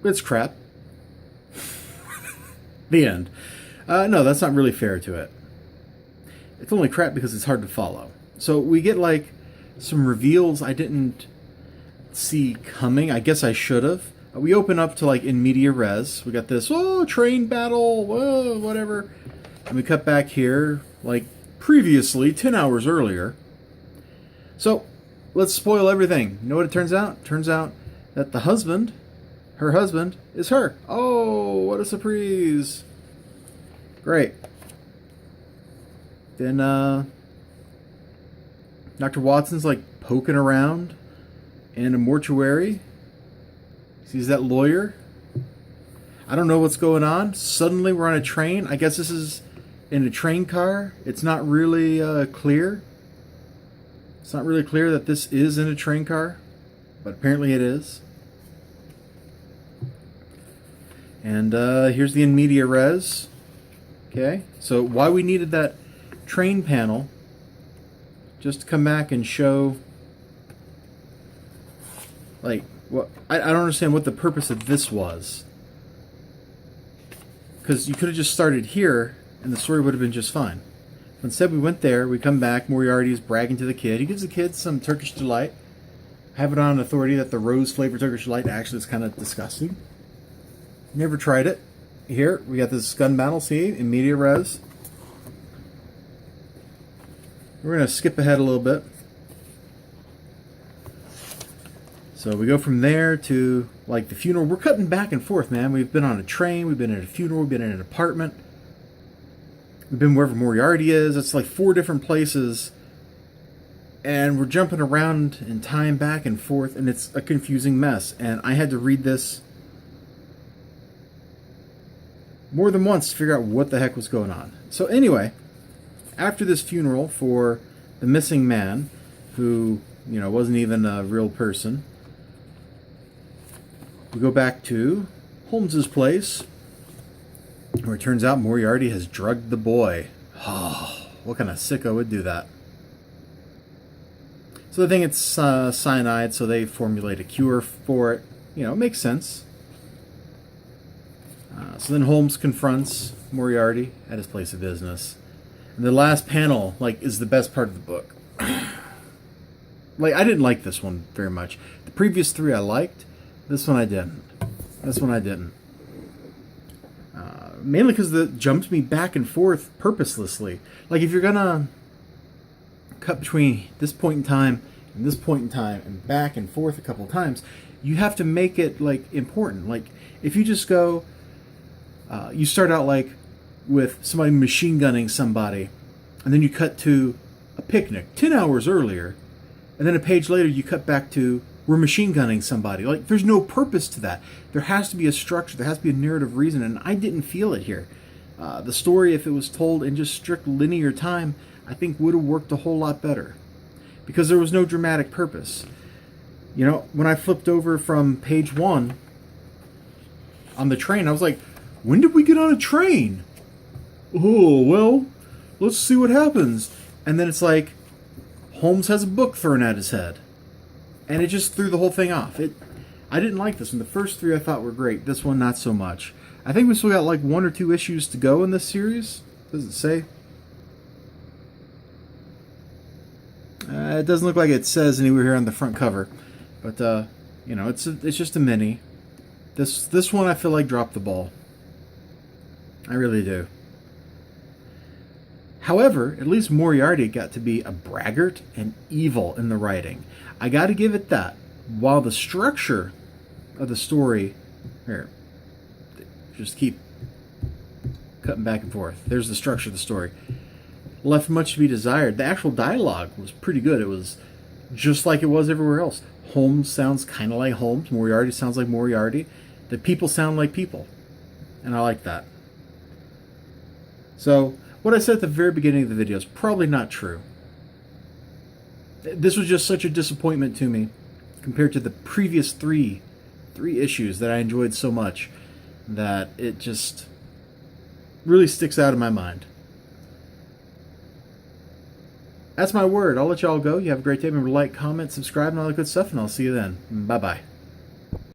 It's crap. The end. No, that's not really fair to it. It's only crap because it's hard to follow. So we get like some reveals I didn't see coming. I guess I should have. We open up to like in media res. We got this, train battle, whatever. And we cut back here, like previously, 10 hours earlier. So let's spoil everything. You know what it turns out? Turns out that the husband, her husband, is her. Oh, what a surprise. Great. Then Dr. Watson's like poking around in a mortuary. Sees that lawyer. I don't know what's going on. Suddenly we're on a train. I guess this is in a train car. It's not really clear. It's not really clear that this is in a train car, but apparently it is. And here's the in media res. Okay, so why we needed that train panel, just to come back and show, like, what I don't understand what the purpose of this was. Because you could have just started here, and the story would have been just fine. Instead, we went there, we come back, Moriarty is bragging to the kid. He gives the kid some Turkish delight. I have it on authority that the rose-flavored Turkish delight actually is kind of disgusting. Never tried it. Here, we got this gun battle, see, in media res. We're going to skip ahead a little bit. So we go from there to, like, the funeral. We're cutting back and forth, man. We've been on a train, we've been at a funeral, we've been in an apartment. We've been wherever Moriarty is. It's like 4 different places. And we're jumping around in time back and forth, and it's a confusing mess. And I had to read this more than once to figure out what the heck was going on. So anyway, after this funeral for the missing man, who, you know, wasn't even a real person, we go back to Holmes's place, where it turns out Moriarty has drugged the boy. Oh, what kind of sicko would do that? So they think it's cyanide, so they formulate a cure for it. You know, it makes sense. So then Holmes confronts Moriarty at his place of business. And the last panel, like, is the best part of the book. Like, I didn't like this one very much. The previous 3 I liked. This one I didn't. This one I didn't. Mainly because it jumped me back and forth purposelessly. Like, if you're gonna cut between this point in time and this point in time and back and forth a couple times, you have to make it, like, important. Like, if you just go, you start out, like, with somebody machine gunning somebody, and then you cut to a picnic 10 hours earlier, and then a page later you cut back to we're machine gunning somebody. Like, there's no purpose to that. There has to be a structure. There has to be a narrative reason, and I didn't feel it here. The story, if it was told in just strict linear time, I think would have worked a whole lot better, because there was no dramatic purpose. You know, when I flipped over from page 1 on the train, I was like, when did we get on a train? Oh, well, let's see what happens. And then it's like, Holmes has a book thrown at his head. And it just threw the whole thing off. I didn't like this one. The first 3 I thought were great. This one, not so much. I think we still got like 1 or 2 issues to go in this series. Does it say? It doesn't look like it says anywhere here on the front cover. But, you know, it's just a mini. This one I feel like dropped the ball. I really do. However, at least Moriarty got to be a braggart and evil in the writing. I got to give it that. While the structure of the story... Here. Just keep cutting back and forth. There's the structure of the story. Left much to be desired. The actual dialogue was pretty good. It was just like it was everywhere else. Holmes sounds kind of like Holmes. Moriarty sounds like Moriarty. The people sound like people. And I like that. So, what I said at the very beginning of the video is probably not true. This was just such a disappointment to me compared to the previous three issues that I enjoyed so much that it just really sticks out in my mind. That's my word. I'll let y'all go. You have a great day. Remember to like, comment, subscribe, and all that good stuff, and I'll see you then. Bye-bye.